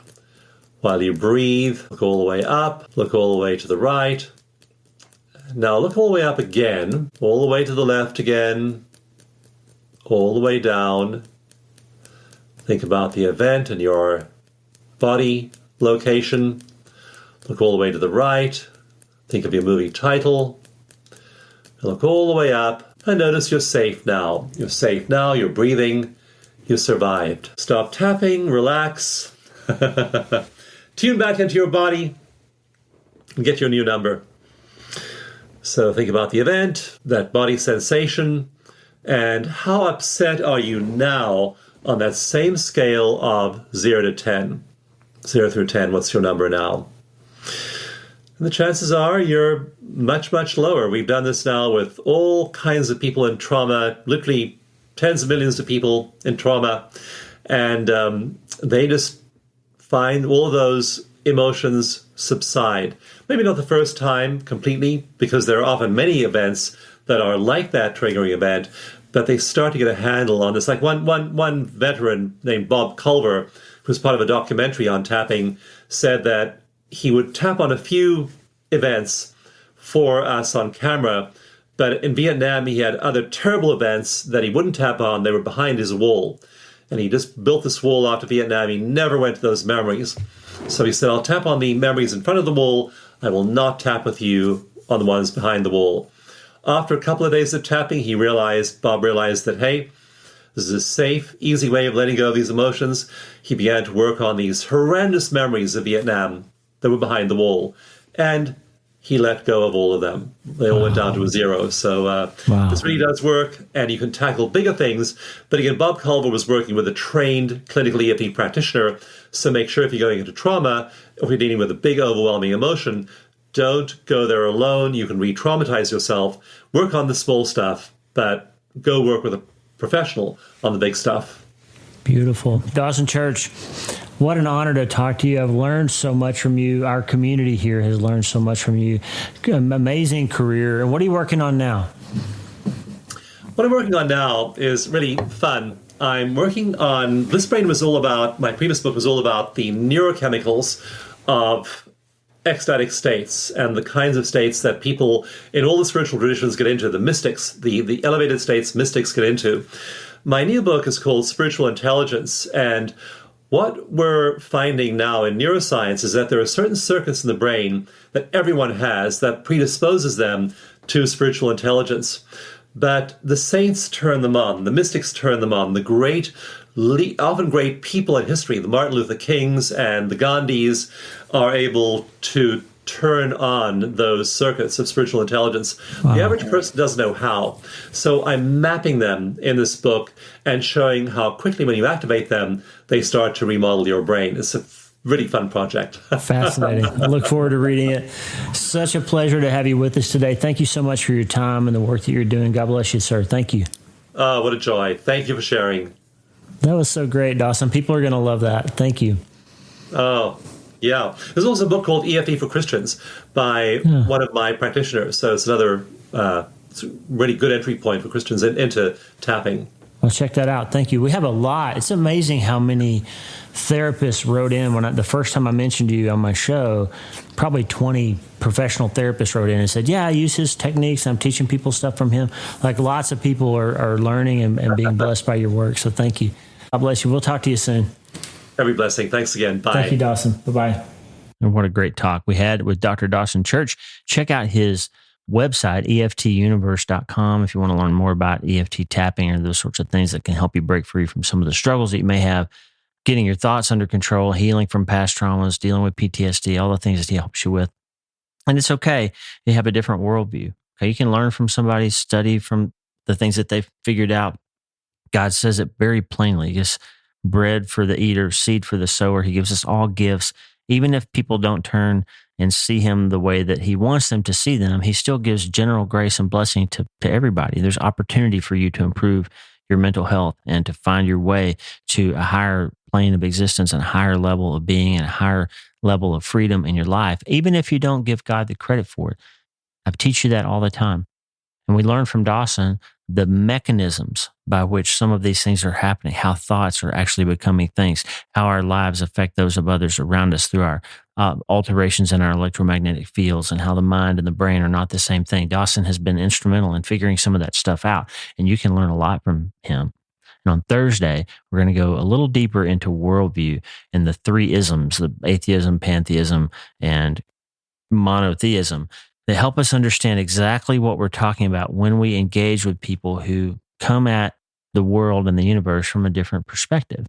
While you breathe, look all the way up. Look all the way to the right. Now look all the way up again. All the way to the left again. All the way down. Think about the event and your body location. Look all the way to the right. Think of your movie title. Look all the way up and notice you're safe now. You're safe now. You're breathing. You survived. Stop tapping. Relax. Tune back into your body and get your new number. So think about the event, that body sensation, and how upset are you now on that same scale of 0 to 10. 0 through 10, what's your number now? And the chances are you're much, much lower. We've done this now with all kinds of people in trauma, literally tens of millions of people in trauma, and they just find all of those emotions subside. Maybe not the first time completely, because there are often many events that are like that triggering event, but they start to get a handle on this. Like one veteran named Bob Culver, who's part of a documentary on tapping, said that he would tap on a few events for us on camera, but in Vietnam he had other terrible events that he wouldn't tap on. They were behind his wall. And he just built this wall after Vietnam. He never went to those memories. So he said, I'll tap on the memories in front of the wall. I will not tap with you on the ones behind the wall. After a couple of days of tapping, Bob realized that, hey, this is a safe, easy way of letting go of these emotions. He began to work on these horrendous memories of Vietnam that were behind the wall. And he let go of all of them. They all went down to a 0. So this really does work, and you can tackle bigger things. But again, Bob Culver was working with a trained clinical EFT practitioner. So make sure if you're going into trauma, or if you're dealing with a big, overwhelming emotion, don't go there alone. You can re-traumatize yourself. Work on the small stuff, but go work with a professional on the big stuff. Beautiful. Dawson Church, what an honor to talk to you. I've learned so much from you. Our community here has learned so much from you. Amazing career. And what are you working on now? What I'm working on now is really fun. I'm working on, my previous book was all about the neurochemicals of ecstatic states and the kinds of states that people in all the spiritual traditions get into, the mystics, the elevated states mystics get into. My new book is called Spiritual Intelligence, and what we're finding now in neuroscience is that there are certain circuits in the brain that everyone has that predisposes them to spiritual intelligence. But the saints turn them on, the mystics turn them on, the often great people in history, the Martin Luther Kings and the Gandhis, are able to turn on those circuits of spiritual intelligence. Wow. The average person doesn't know how. So I'm mapping them in this book and showing how quickly when you activate them, they start to remodel your brain. It's a really fun project. Fascinating. I look forward to reading it. Such a pleasure to have you with us today. Thank you so much for your time and the work that you're doing. God bless you, sir. Thank you. Oh, what a joy. Thank you for sharing. That was so great, Dawson. People are going to love that. Thank you. Oh, yeah. There's also a book called EFT for Christians by one of my practitioners. So it's another it's a really good entry point for Christians into tapping. Well, check that out. Thank you. We have a lot. It's amazing how many therapists wrote in. The first time I mentioned you on my show, probably 20 professional therapists wrote in and said, yeah, I use his techniques. I'm teaching people stuff from him. Like lots of people are learning and being blessed by your work. So thank you. God bless you. We'll talk to you soon. Every blessing. Thanks again. Bye. Thank you, Dawson. Bye-bye. And what a great talk we had with Dr. Dawson Church. Check out his website, EFTuniverse.com, if you want to learn more about EFT tapping or those sorts of things that can help you break free from some of the struggles that you may have, getting your thoughts under control, healing from past traumas, dealing with PTSD, all the things that he helps you with. And it's okay. You have a different worldview. Okay, you can learn from somebody, study from the things that they've figured out. God says it very plainly. He gives bread for the eater, seed for the sower. He gives us all gifts. Even if people don't turn and see him the way that he wants them to see them, he still gives general grace and blessing to everybody. There's opportunity for you to improve your mental health and to find your way to a higher plane of existence and a higher level of being and a higher level of freedom in your life, even if you don't give God the credit for it. I teach you that all the time. And we learn from Dawson the mechanisms by which some of these things are happening, how thoughts are actually becoming things, how our lives affect those of others around us through our alterations in our electromagnetic fields, and how the mind and the brain are not the same thing. Dawson has been instrumental in figuring some of that stuff out, and you can learn a lot from him. And on Thursday, we're going to go a little deeper into worldview and the three isms, the atheism, pantheism, and monotheism, that help us understand exactly what we're talking about when we engage with people who come at the world and the universe from a different perspective,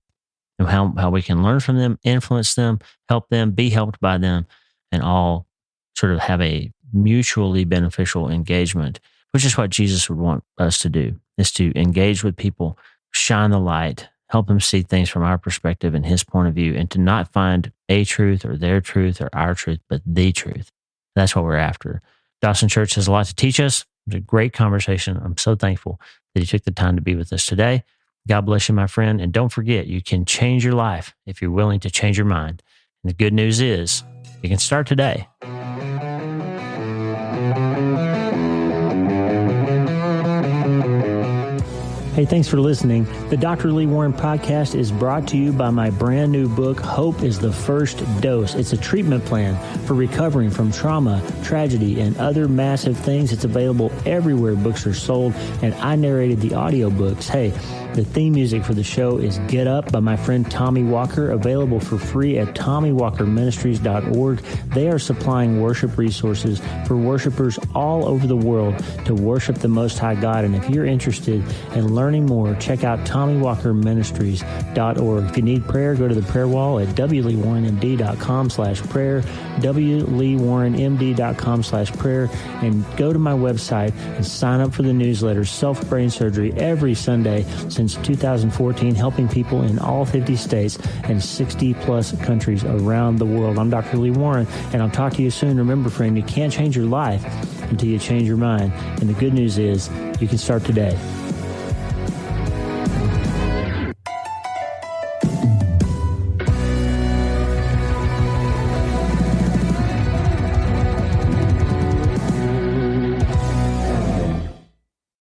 and how we can learn from them, influence them, help them, be helped by them, and all sort of have a mutually beneficial engagement, which is what Jesus would want us to do, is to engage with people, shine the light, help them see things from our perspective and his point of view, and to not find a truth or their truth or our truth, but the truth. That's what we're after. Dawson Church has a lot to teach us. It was a great conversation. I'm so thankful that you took the time to be with us today. God bless you, my friend. And don't forget, you can change your life if you're willing to change your mind. And the good news is, you can start today. Hey, thanks for listening. The Dr. Lee Warren podcast is brought to you by my brand new book, Hope is the First Dose. It's a treatment plan for recovering from trauma, tragedy, and other massive things. It's available everywhere books are sold, and I narrated the audiobooks. Hey, the theme music for the show is Get Up by my friend Tommy Walker, available for free at TommyWalkerMinistries.org. They are supplying worship resources for worshipers all over the world to worship the Most High God. And if you're interested in learning more, check out TommyWalkerMinistries.org. If you need prayer, go to the prayer wall at wleewarrenmd.com/prayer, wleewarrenmd.com/prayer, and go to my website and sign up for the newsletter, Self Brain Surgery, every Sunday since 2014, helping people in all 50 states and 60 plus countries around the world. I'm Dr. Lee Warren, and I'll talk to you soon. Remember, friend, you can't change your life until you change your mind. And the good news is, you can start today.